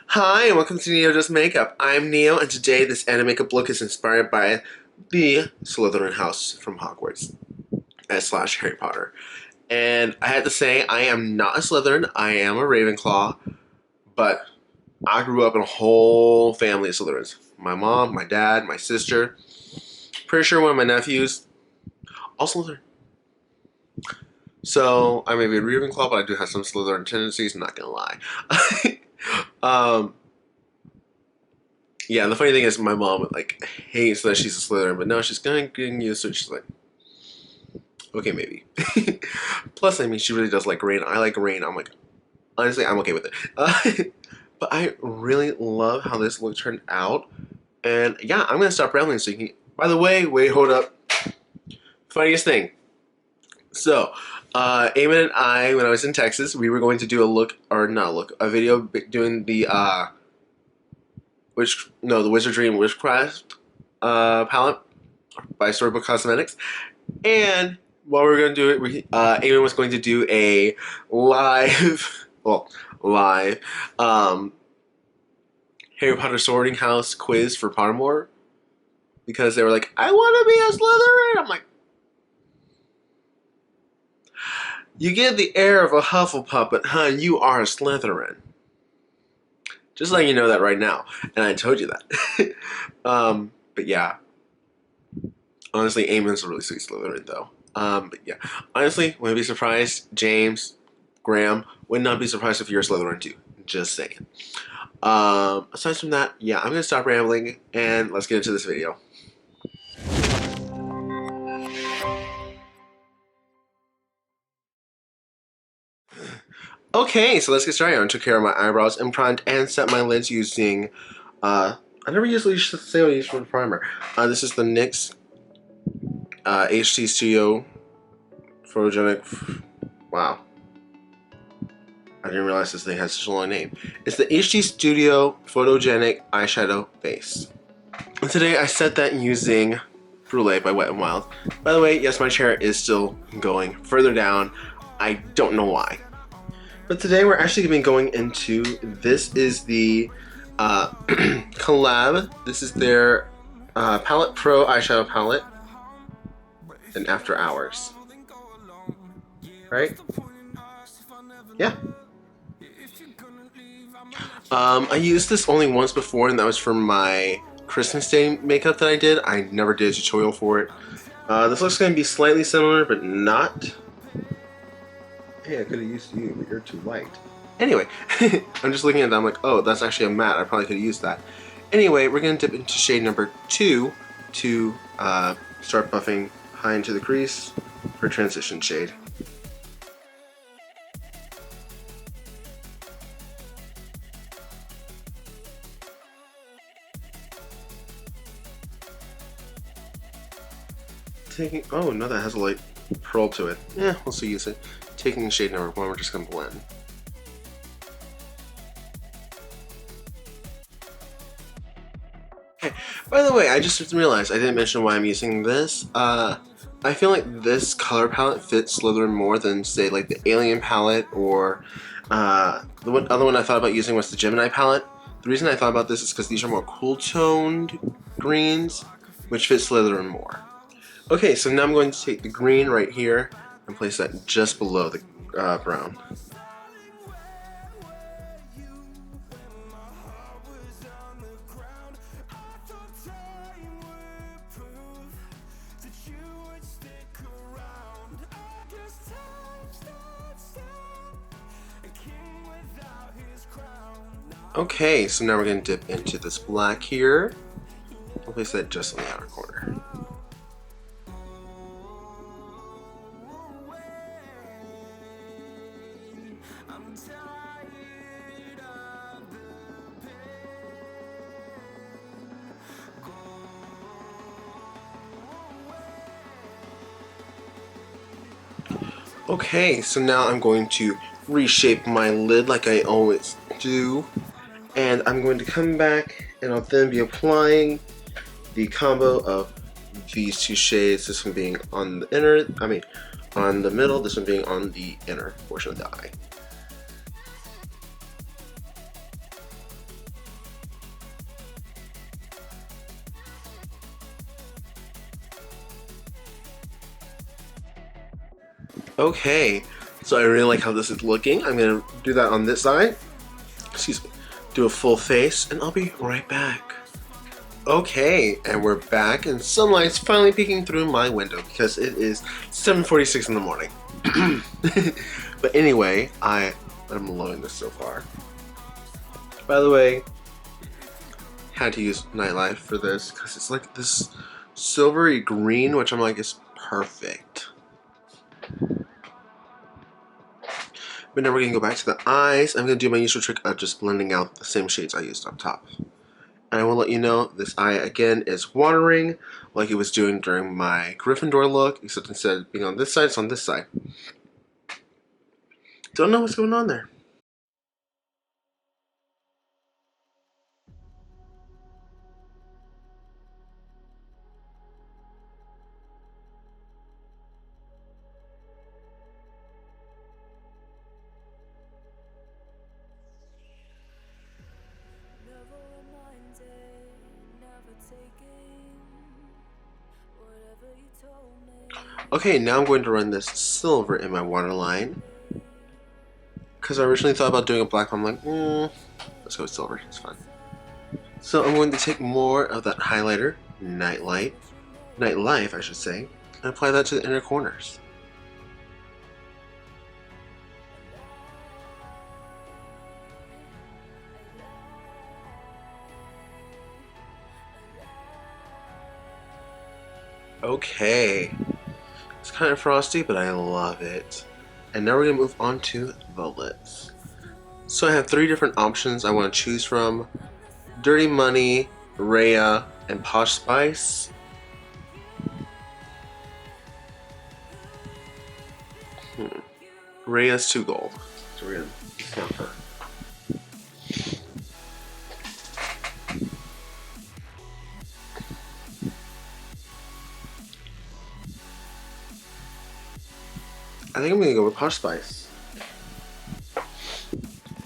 Hi, and welcome to Neo Does Makeup. I'm Neo, and today this anime makeup look is inspired by the Slytherin house from Hogwarts slash Harry Potter. And I had to say, I am not a Slytherin. I am a Ravenclaw, but I grew up in a whole family of Slytherins. My mom, my dad, my sister. Pretty sure one of my nephews, all Slytherin. So I may be a Ravenclaw, but I do have some Slytherin tendencies. Not gonna lie. um, Yeah, the funny thing is, my mom like hates that she's a Slytherin, but no, she's gonna get used to it. She's like, okay, maybe. Plus, I mean, she really does like rain. I like rain. I'm like, honestly, I'm okay with it. But I really love how this look turned out, and yeah, I'm gonna stop rambling. So you can. By the way, wait, hold up. Funniest thing. So, Eamon and I, when I was in Texas, we were going to do a look, or not a look, a video doing the the Wizardry and Witchcraft palette by Storybook Cosmetics. And while we were going to do it, Eamon was going to do a live, live Harry Potter Sorting House quiz for Pottermore. Because they were like, I want to be a Slytherin! I'm like, you get the air of a Hufflepuff, but hun, you are a Slytherin. Just letting you know that right now. And I told you that. But yeah. Honestly, Eamon's a really sweet Slytherin, though. But yeah. Honestly, wouldn't be surprised. James, Graham, would not be surprised if you're a Slytherin, too. Just saying. Aside from that, yeah, I'm going to stop rambling, and let's get into this video. Okay, so let's get started. I took care of my eyebrows, primed, and set my lids using, I never usually say I use for the primer. This is the NYX HT Studio Photogenic, wow. I didn't realize this thing has such a long name. It's the HT Studio Photogenic Eyeshadow Base. And today I set that using Brulee by Wet n Wild. By the way, yes, my chair is still going further down. I don't know why. But today we're actually going to be going into, this is the collab. This is their Palette Pro eyeshadow palette in After Hours. Right? Yeah. I used this only once before, and that was for my Christmas Day makeup that I did. I never did a tutorial for it. This looks going to be slightly similar, but not. Hey, I could have used you, but you're too light. Anyway, I'm just looking at that. I'm like, oh, that's actually a matte. I probably could have used that. Anyway, we're going to dip into shade number 2 to start buffing high into the crease for transition shade. Oh, no, that has a light pearl to it. Yeah, we'll still use it. Taking shade number 1, we're just going to blend. Okay, by the way, I just realized I didn't mention why I'm using this. I feel like this color palette fits Slytherin more than, say, like the Alien palette, or the other one I thought about using was the Gemini palette. The reason I thought about this is because these are more cool-toned greens, which fit Slytherin more. Okay, so now I'm going to take the green right here and place that just below the brown. Okay, so now we're going to dip into this black here. I'll place that just on the outer corner. Okay, so now I'm going to reshape my lid like I always do. And I'm going to come back and I'll then be applying the combo of these two shades, this one being on the inner, on the middle, this one being on the inner portion of the eye. Okay, so I really like how this is looking. I'm gonna do that on this side. Excuse me. Do a full face, and I'll be right back. Okay, and we're back, and sunlight's finally peeking through my window because it is 7:46 in the morning. But anyway, I'm loving this so far. By the way, had to use Nightlife for this because it's like this silvery green, which I'm like is perfect. But now we're gonna go back to the eyes. I'm gonna do my usual trick of just blending out the same shades I used up top. And I will let you know this eye again is watering like it was doing during my Gryffindor look, except instead of being on this side, it's on this side. Don't know what's going on there. Okay, now I'm going to run this silver in my waterline. Because I originally thought about doing a black one. I'm like, let's go with silver. It's fine. So I'm going to take more of that highlighter, Nightlife, I should say, and apply that to the inner corners. Okay. It's kind of frosty, but I love it. And now we're going to move on to the lips. So I have 3 different options I want to choose from. Dirty Money, Rhea, and Posh Spice. Rhea's 2 gold. So we're going to discount her. I think I'm going to go with Posh Spice.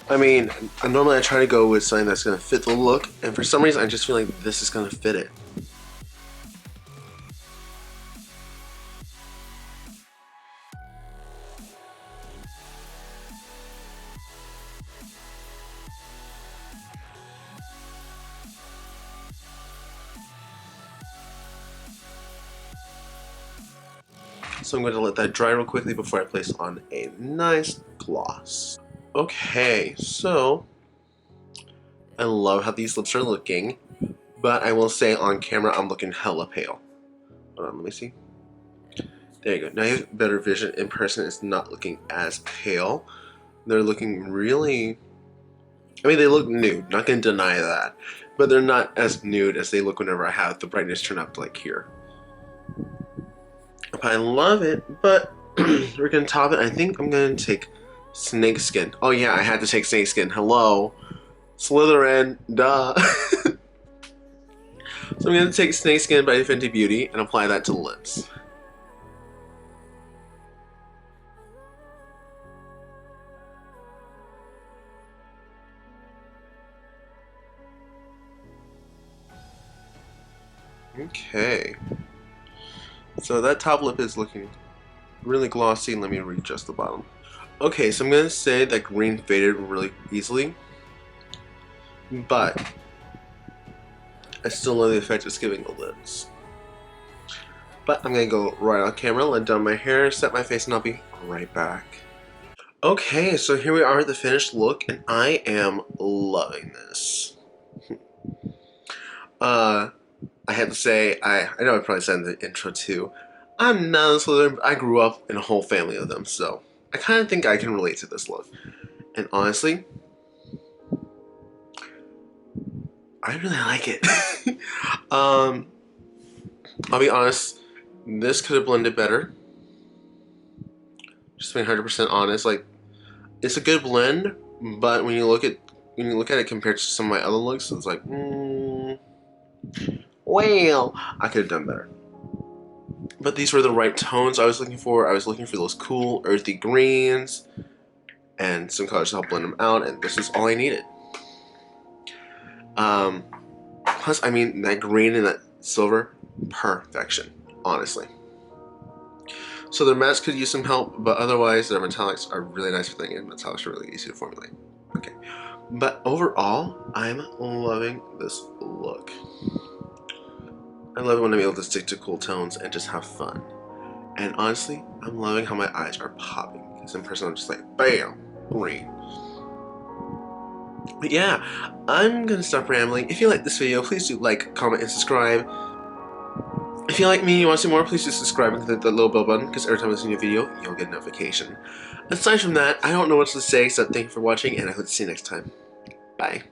I mean, normally I try to go with something that's going to fit the look, and for some reason I just feel like this is going to fit it. So I'm going to let that dry real quickly before I place on a nice gloss. Okay, so I love how these lips are looking, but I will say on camera I'm looking hella pale. Hold on, let me see. There you go. Now you have better vision. In person, it's not looking as pale. They're looking really... I mean, they look nude. Not going to deny that. But they're not as nude as they look whenever I have the brightness turned up like here. I love it, but we're going to top it. I think I'm going to take Snakeskin. Oh yeah, I had to take Snakeskin. Hello. Slytherin. Duh. So I'm going to take Snakeskin by Fenty Beauty and apply that to the lips. Okay. So that top lip is looking really glossy. Let me readjust the bottom. Okay, so I'm going to say that green faded really easily, but I still love the effect it's giving the lips. But I'm going to go right on camera, let down my hair, set my face, and I'll be right back. Okay, so here we are at the finished look, and I am loving this. I had to say, I know I probably said in the intro too, I'm not a Slytherin, but I grew up in a whole family of them, so I kind of think I can relate to this look. And honestly, I really like it. I'll be honest, this could have blended better. Just being 100% honest, like, it's a good blend, but when you look at it compared to some of my other looks, it's like, well, I could have done better. But these were the right tones I was looking for. I was looking for those cool, earthy greens and some colors to help blend them out, and this is all I needed. Plus, I mean, that green and that silver, perfection, honestly. So their mattes could use some help, but otherwise their metallics are really nice for thing, and metallics are really easy to formulate. Okay, but overall, I'm loving this look. I love it when I'm able to stick to cool tones and just have fun. And honestly, I'm loving how my eyes are popping. Because in person, I'm just like, bam, green. But yeah, I'm gonna stop rambling. If you like this video, please do like, comment, and subscribe. If you like me and you want to see more, please do subscribe and click the little bell button, because every time I see a new video, you'll get a notification. Aside from that, I don't know what to say except thank you for watching, and I hope to see you next time. Bye.